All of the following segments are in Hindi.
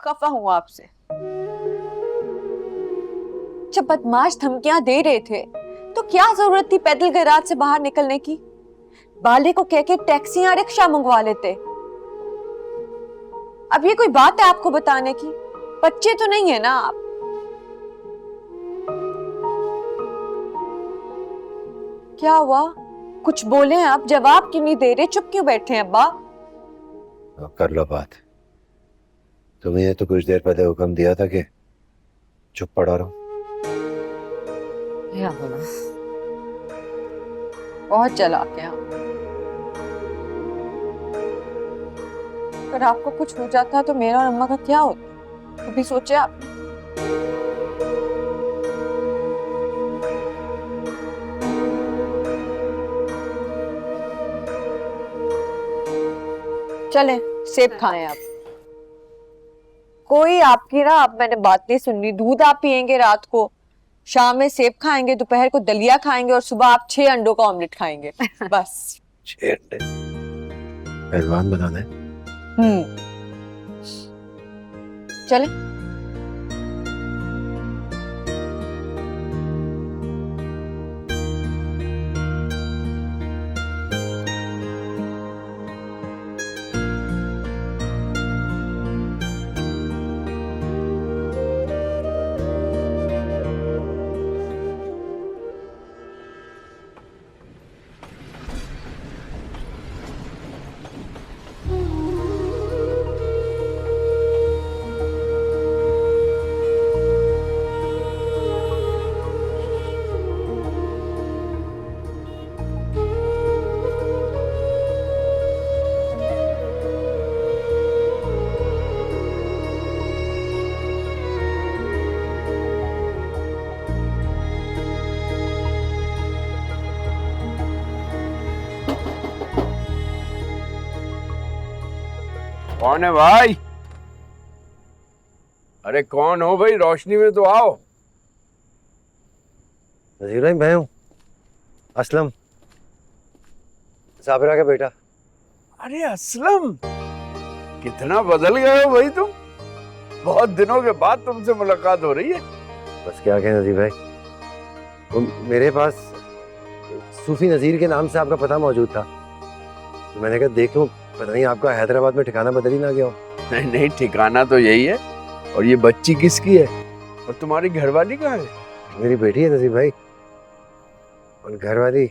खफा हूं आपसे। जब बदमाश धमकियां दे रहे थे तो क्या जरूरत थी पैदल गैराज से बाहर निकलने की? बाले को कह के टैक्सी या रिक्शा मंगवा लेते। अब ये कोई बात है आपको बताने की? बच्चे तो नहीं है ना आप। क्या हुआ? कुछ बोले आप? जवाब क्यों नहीं दे रहे? चुप क्यों बैठे हैं अब्बा? कर लो बात। तुम्हें तो कुछ देर पहले हुक्म दिया था कि चुप पड़ा रहो। या बोला बहुत चालाक है आप। अगर आपको कुछ हो जाता तो मेरा और अम्मा का क्या होता? कभी सोचे आप? चलें सेब खाएं आप। कोई आपकी ना, अब मैंने बात नहीं सुन रही। दूध आप पियेंगे रात को, शाम में सेब खाएंगे, दोपहर को दलिया खाएंगे और सुबह आप 6 अंडों का ऑमलेट खाएंगे बस। 6 अंडे? पहलवान बनाना है? चले। कौन है भाई? अरे कौन हो भाई? रोशनी में तो आओ। नजीर भाई मैं हूँ, असलम, साबिरा का बेटा। अरे असलम, कितना बदल गए हो भाई तुम। बहुत दिनों के बाद तुमसे मुलाकात हो रही है। बस क्या कहें नजीर भाई, वो मेरे पास सूफी नजीर के नाम से आपका पता मौजूद था, तो मैंने कहा देख लूं, पता नहीं आपका हैदराबाद में ठिकाना बदल ही ना गया हो। नहीं नहीं, ठिकाना तो यही है। और ये बच्ची किसकी है? और तुम्हारी घरवाली कहाँ है? मेरी बेटी है नजीर भाई, और घरवाली।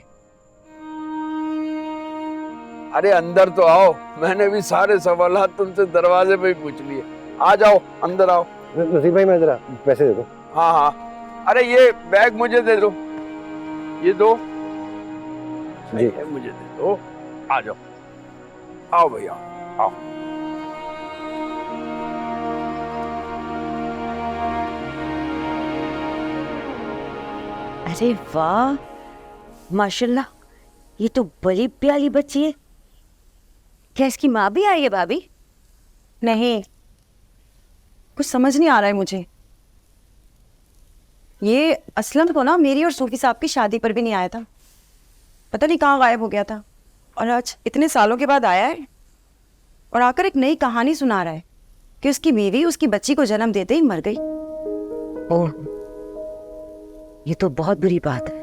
अरे अंदर तो आओ, मैंने भी सारे सवालात तुमसे दरवाजे पे ही पूछ लिए। आ जाओ, अंदर आओ। नजीर भाई मैं जरा पैसे दे दो। हाँ हाँ, अरे ये बैग मुझे दे दो, ये दो जी। मुझे दे दो। आ जाओ, आओ भैया आओ। अरे वाह, माशाल्लाह, ये तो बड़ी प्यारी बच्ची है। क्या इसकी माँ भी आई है भाभी? नहीं, कुछ समझ नहीं आ रहा है मुझे। ये असलम को ना मेरी और सूफी साहब की शादी पर भी नहीं आया था, पता नहीं कहाँ गायब हो गया था, और आज इतने सालों के बाद आया है और आकर एक नई कहानी सुना रहा है कि उसकी बीवी उसकी बच्ची को जन्म देते ही मर गई। ओह, ये तो बहुत बुरी बात है।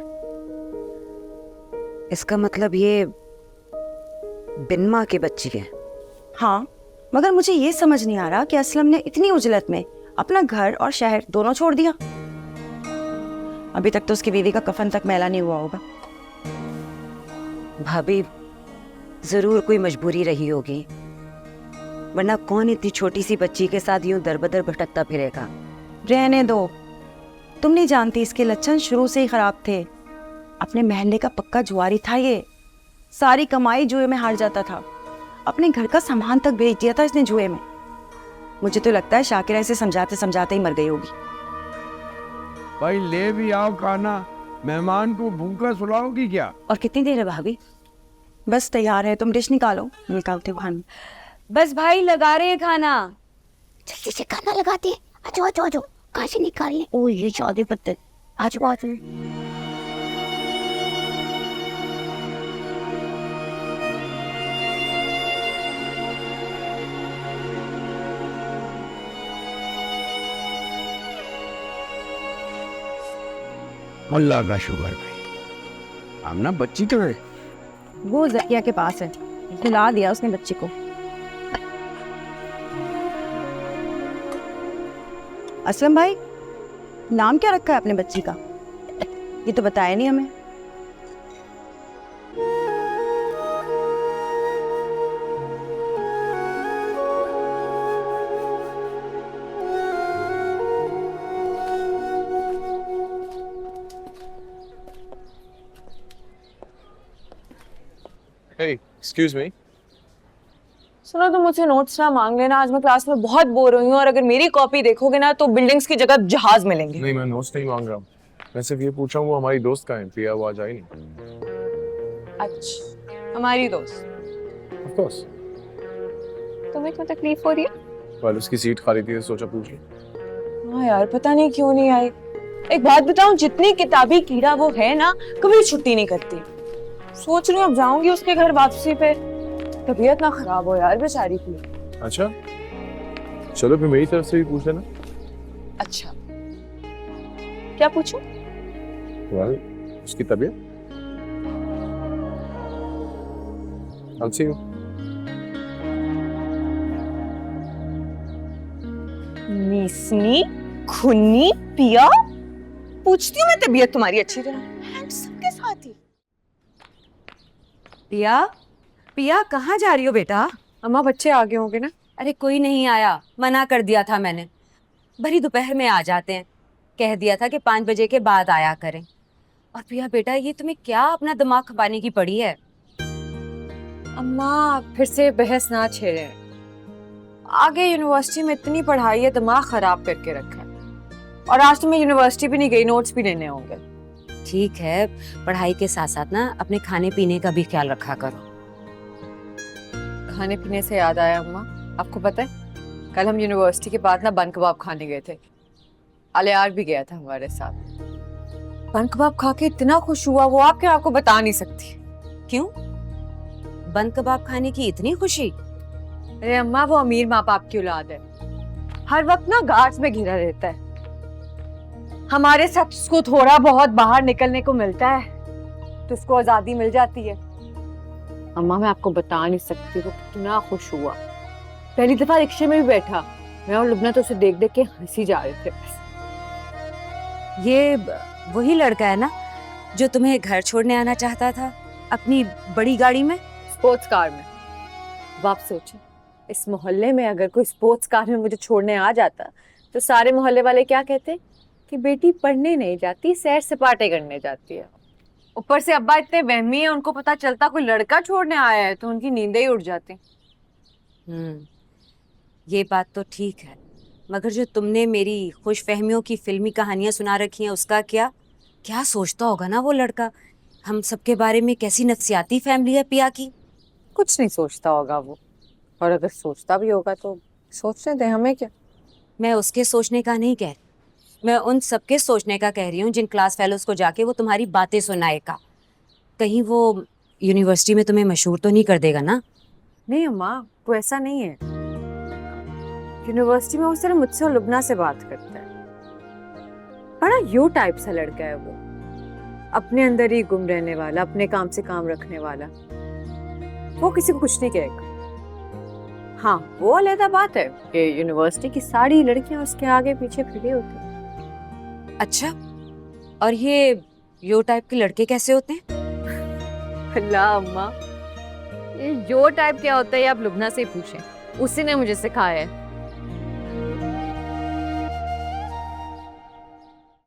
इसका मतलब ये बिन माँ की बच्ची है। हाँ, मगर मुझे ये समझ नहीं आ रहा कि असलम ने इतनी उजलत में अपना घर और शहर दोनों छोड़ दिया। अभी तक तो उसकी बीवी का कफन तक मैला नहीं हुआ होगा। भाभी, जरूर कोई मजबूरी रही होगी, वरना कौन इतनी छोटी सी बच्ची के साथ यूं दर बदर भटकता फिरेगा। रहने दो, तुम नहीं जानती, इसके लक्षण शुरू से ही खराब थे। अपने महल्ले का पक्का जुआरी था ये, सारी कमाई जुए में हार जाता था, अपने घर का सामान तक बेच दिया था इसने जुए में। मुझे तो लगता है शाकिरा इसे समझाते समझाते ही मर गई होगी। भाई ले भी आओ खाना, मेहमान को भूखा सुलाओगी क्या? और कितनी देर है भाभी? बस तैयार है, तुम डिश निकालो। निकालते खाना। बस भाई, लगा रहे हैं खाना। जल्दी से खाना लगाते हैं। आजो आजो आजो, कहाँ से निकाल ले? ओ ये शादी पत्ते। आजो आजो। अल्लाह का शुक्र भाई। आमना बच्ची कहाँ है? वो जकिया के पास है, खिला दिया उसने बच्ची को। असलम भाई, नाम क्या रखा है अपने बच्ची का? ये तो बताया नहीं हमें। Hey, excuse me. सुनो, तो मुझसे नोट्स ना मांग लेना, आज मैं क्लास में बहुत बोर हुई हूँ और अगर मेरी कॉपी देखोगे ना तो बिल्डिंग्स की जगह जहाज मिलेंगे। नहीं, मैं नोट्स नहीं मांग रहा हूँ। मैं सिर्फ ये पूछ रहा हूँ वो हमारी दोस्त कहाँ है? प्रिया, वो आज आई नहीं। अच्छा, हमारी दोस्त। Of course. तुम्हें क्यों तकलीफ हो रही है? कल उसकी सीट खाली थी तो सोचा पूछ लो। हाँ यार, पता नहीं क्यों नहीं आई। एक बात बताऊं, जितनी किताबी कीड़ा वो है ना, कभी छुट्टी नहीं करती। सोच रही हूँ अब जाऊंगी उसके घर वापसी पे। तबीयत ना खराब हो यार बेचारी की। अच्छा, चलो फिर मेरी तरफ से भी पूछ लेना। अच्छा, क्या पूछूं? Well, उसकी तबीयत। I'll see you. नीसनी खुन्नी पिया, पूछती हूँ मैं तबीयत तुम्हारी अच्छी तरह। हैंडसम के साथ ही। पिया, पिया कहाँ जा रही हो बेटा? अम्मा, बच्चे आ गए होंगे ना? अरे कोई नहीं आया, मना कर दिया था मैंने। भरी दोपहर में आ जाते हैं, कह दिया था कि 5 बजे के बाद आया करें। और पिया बेटा, ये तुम्हें क्या अपना दिमाग खपाने की पड़ी है? अम्मा, फिर से बहस ना छेड़े। आगे यूनिवर्सिटी में इतनी पढ़ाई है, दिमाग खराब करके रखा है। और आज तो मैं यूनिवर्सिटी भी नहीं गई, नोट्स भी लेने होंगे। ठीक है, पढ़ाई के साथ साथ ना अपने खाने पीने का भी ख्याल रखा करो। खाने पीने से याद आया अम्मा, आपको पता है कल हम यूनिवर्सिटी के बाद ना बन कबाब खाने गए थे। अलियार भी गया था हमारे साथ। बन कबाब खा के इतना खुश हुआ वो, आपको बता नहीं सकती। क्यों? बन कबाब खाने की इतनी खुशी? अरे अम्मा, वो अमीर माँ बाप की औलाद है, हर वक्त ना गार्ड्स में घिरा रहता है। हमारे शख्स को थोड़ा बहुत बाहर निकलने को मिलता है तो उसको आजादी मिल जाती है। अम्मा, मैं आपको बता नहीं सकती वो कितना खुश हुआ। पहली दफा रिक्शे में भी बैठा, मैं और लुबना तो उसे देख देख के हंसी जा रहे थे। ये वही लड़का है ना जो तुम्हें घर छोड़ने आना चाहता था अपनी बड़ी गाड़ी में? स्पोर्ट्स कार में। अब आप सोचें, इस मोहल्ले में अगर कोई स्पोर्ट्स कार में मुझे छोड़ने आ जाता तो सारे मोहल्ले वाले क्या कहते कि बेटी पढ़ने नहीं जाती, सैर सपाटे करने जाती है। ऊपर से अब्बा इतने वहमी है, उनको पता चलता कोई लड़का छोड़ने आया है तो उनकी नींदें ही उड़ जाती। ये बात तो ठीक है, मगर जो तुमने मेरी खुशफहमियों की फिल्मी कहानियां सुना रखी हैं उसका क्या क्या सोचता होगा ना वो लड़का? हम सबके बारे में कैसी नफसियाती फैमिली है पिया की। कुछ नहीं सोचता होगा वो, और अगर सोचता भी होगा तो सोचने दे, हमें क्या। मैं उसके सोचने का नहीं कह रही, मैं उन सबके सोचने का कह रही हूँ जिन क्लास फेलोज को जाके वो तुम्हारी बातें सुनाएगा। कहीं वो यूनिवर्सिटी में तुम्हें मशहूर तो नहीं कर देगा ना? नहीं अम्मा, वो ऐसा नहीं है। यूनिवर्सिटी में वो सिर्फ मुझसे और लुबना से बात करता है। बड़ा यू टाइप सा लड़का है वो, अपने अंदर ही गुम रहने वाला, अपने काम से काम रखने वाला। वो किसी को कुछ नहीं कहेगा। हाँ, वो अलग बात है कि यूनिवर्सिटी की सारी लड़कियां उसके आगे पीछे फिरे होती हैं। अच्छा, और ये यो टाइप के लड़के कैसे होते हैं? अल्लाह अम्मा, ये यो टाइप क्या होता है आप लुबना से ही पूछें, उसी ने मुझे सिखाया है।